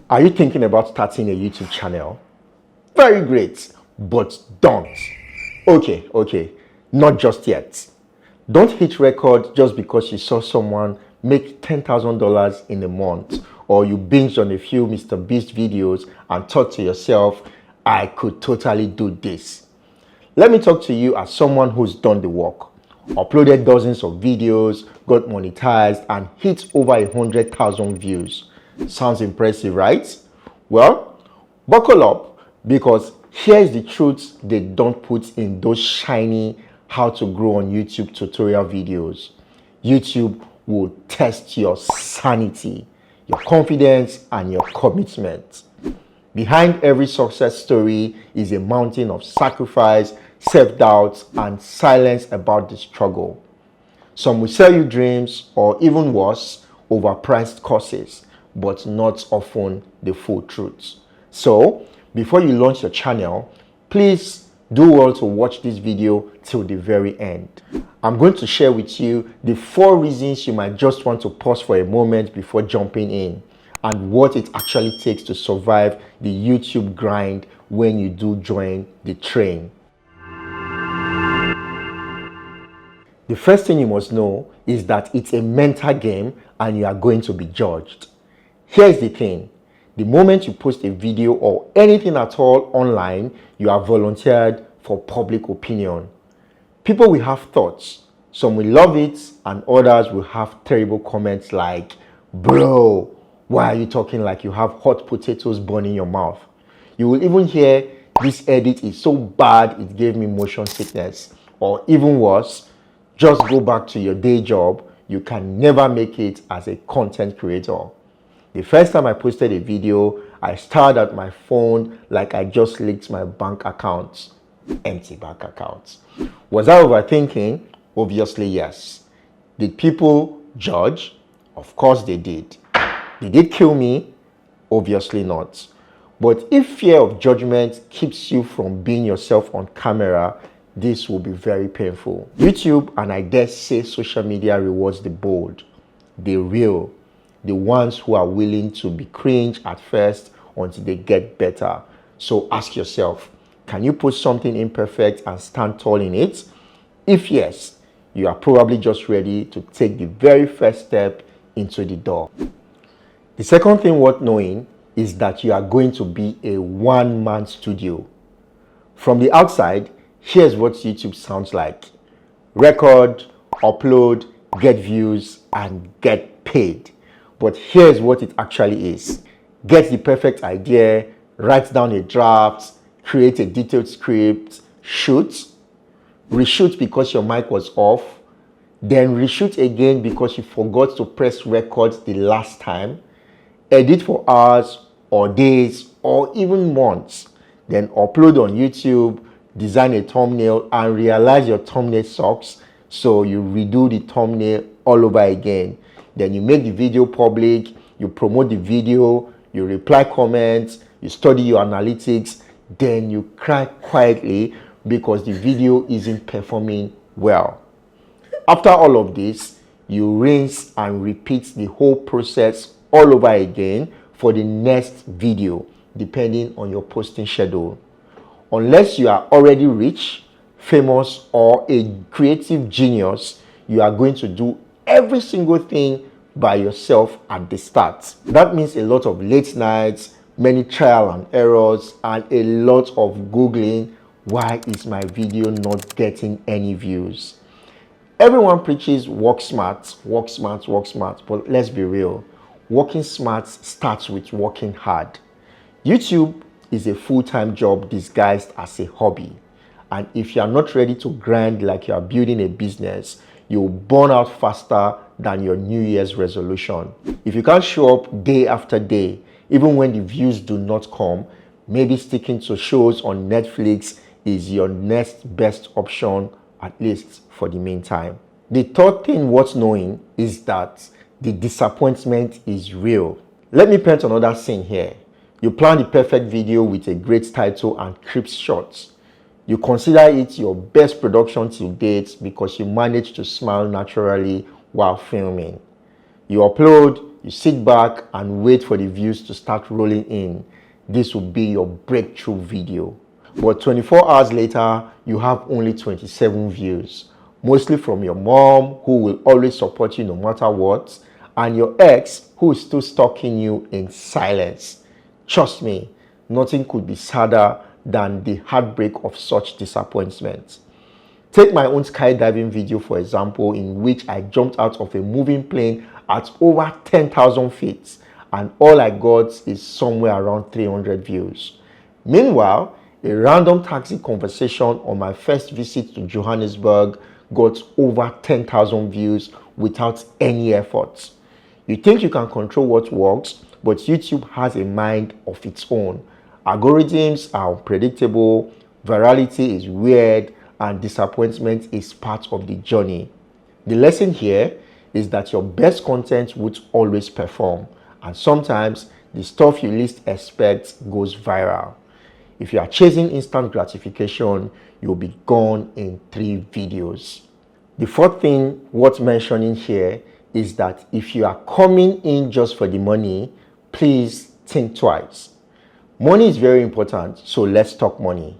Are you thinking about starting a YouTube channel? Very great, but don't. Okay, not just yet. Don't hit record just because you saw someone make $10,000 in a month, or you binged on a few Mr. Beast videos and thought to yourself, I could totally do this. Let me talk to you as someone who's done the work, uploaded dozens of videos, got monetized, and hit over 100,000 views. Sounds impressive, right? Well, buckle up, because here's the truth they don't put in those shiny how to grow on YouTube tutorial videos. YouTube will test your sanity, your confidence, and your commitment. Behind every success story is a mountain of sacrifice, self-doubt, and silence about the struggle. Some will sell you dreams, or even worse, overpriced courses, but not often the full truth. So, before you launch your channel, please do well to watch this video till the very end. I'm going to share with you the 4 reasons you might just want to pause for a moment before jumping in, and what it actually takes to survive the YouTube grind when you do join the train. The first thing you must know is that it's a mental game and you are going to be judged. Here's the thing. The moment you post a video or anything at all online, you are volunteered for public opinion. People will have thoughts. Some will love it and others will have terrible comments like, bro, why are you talking like you have hot potatoes burning your mouth? You will even hear, this edit is so bad it gave me motion sickness. Or even worse, just go back to your day job. You can never make it as a content creator. The first time I posted a video, I stared at my phone like I just leaked my bank account. Empty bank accounts. Was I overthinking? Obviously, yes. Did people judge? Of course they did. Did it kill me? Obviously not. But if fear of judgment keeps you from being yourself on camera, this will be very painful. YouTube, and I dare say social media, rewards the bold, the real, the ones who are willing to be cringe at first until they get better. So ask yourself, can you post something imperfect and stand tall in it? If yes, you are probably just ready to take the very first step into the door. The second thing worth knowing is that you are going to be a one-man studio. From the outside, here's what YouTube sounds like. Record, upload, get views, and get paid. But here's what it actually is. Get the perfect idea, write down a draft, create a detailed script, shoot, reshoot because your mic was off, then reshoot again because you forgot to press record the last time, edit for hours or days or even months, then upload on YouTube, design a thumbnail and realize your thumbnail sucks, so you redo the thumbnail all over again. Then you make the video public, you promote the video, you reply comments, you study your analytics, then you cry quietly because the video isn't performing well. After all of this, you rinse and repeat the whole process all over again for the next video, depending on your posting schedule. Unless you are already rich, famous, or a creative genius, you are going to do every single thing by yourself at the start. That means a lot of late nights, many trial and errors, and a lot of Googling, why is my video not getting any views? Everyone preaches work smart, but let's be real. Working smart starts with working hard. YouTube is a full-time job disguised as a hobby. And if you are not ready to grind like you are building a business, you'll burn out faster than your New Year's resolution. If you can't show up day after day, even when the views do not come, maybe sticking to shows on Netflix is your next best option, at least for the meantime. The third thing worth knowing is that the disappointment is real. Let me paint another scene here. You plan the perfect video with a great title and crisp shots. You consider it your best production to date because you managed to smile naturally while filming. You upload, You sit back and wait for the views to start rolling in. This will be your breakthrough video. But 24 hours later, you have only 27 views, mostly from your mom, who will always support you no matter what, and your ex, who is still stalking you in silence. Trust me, nothing could be sadder than the heartbreak of such disappointment. Take my own skydiving video, for example, in which I jumped out of a moving plane at over 10,000 feet, and all I got is somewhere around 300 views. Meanwhile, a random taxi conversation on my first visit to Johannesburg got over 10,000 views without any effort. You think you can control what works, but YouTube has a mind of its own. Algorithms are unpredictable, virality is weird, and disappointment is part of the journey. The lesson here is that your best content would always perform, and sometimes the stuff you least expect goes viral. If you are chasing instant gratification, you'll be gone in 3 videos. The fourth thing worth mentioning here is that if you are coming in just for the money, please think twice. Money is very important, so let's talk money.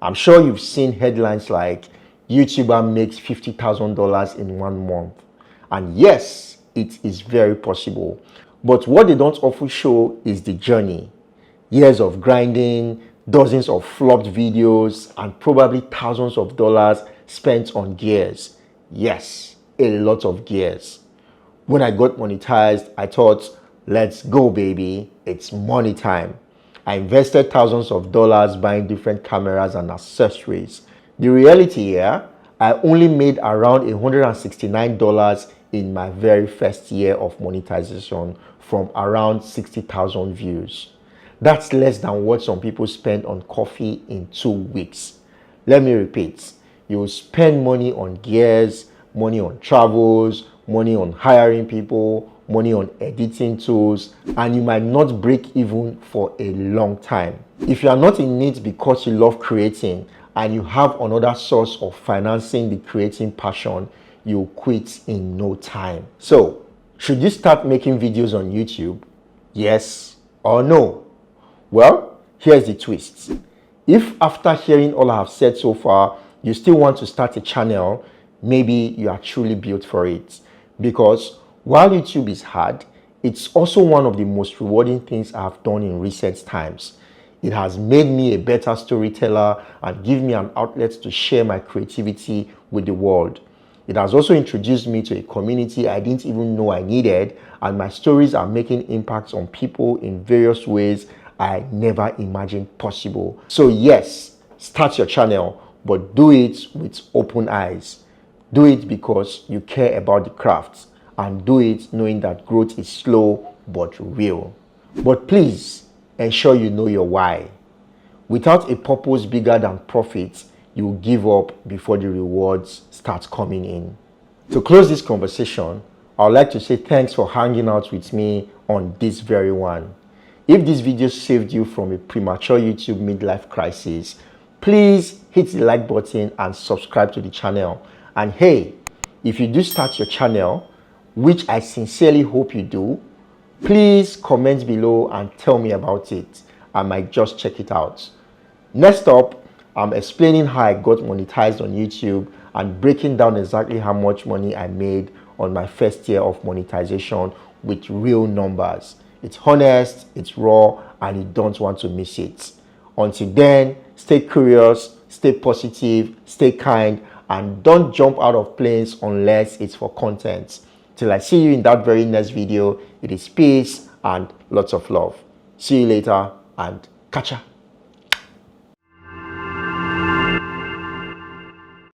I'm sure you've seen headlines like YouTuber makes $50,000 in 1 month. And yes, it is very possible. But what they don't often show is the journey. Years of grinding, dozens of flopped videos, and probably thousands of dollars spent on gears. Yes, a lot of gears. When I got monetized, I thought, let's go, baby, it's money time. I invested thousands of dollars buying different cameras and accessories. The reality here, I only made around $169 in my very first year of monetization from around 60,000 views. That's less than what some people spend on coffee in 2 weeks. Let me repeat, you will spend money on gears, money on travels, money on hiring people, money on editing tools, and you might not break even for a long time. If you are not in it because you love creating and you have another source of financing the creating passion, you'll quit in no time. So, should you start making videos on YouTube? Yes or no? Well, here's the twist. If after hearing all I have said so far, you still want to start a channel, maybe you are truly built for it. Because while YouTube is hard, it's also one of the most rewarding things I have done in recent times. It has made me a better storyteller and given me an outlet to share my creativity with the world. It has also introduced me to a community I didn't even know I needed, and my stories are making impacts on people in various ways I never imagined possible. So yes, start your channel, but do it with open eyes. Do it because you care about the craft, and do it knowing that growth is slow but real. But please ensure you know your why. Without a purpose bigger than profit, you will give up before the rewards start coming in. To close this conversation, I would like to say thanks for hanging out with me on this very one. If this video saved you from a premature YouTube midlife crisis, please hit the like button and subscribe to the channel. And hey, if you do start your channel, which I sincerely hope you do, please comment below and tell me about it. I might just check it out. Next up, I'm explaining how I got monetized on YouTube and breaking down exactly how much money I made on my first year of monetization with real numbers. It's honest, it's raw, and you don't want to miss it. Until then, stay curious, stay positive, stay kind, and don't jump out of planes unless it's for content. Till I see you in that very next video, it is peace and lots of love. See you later and catcha.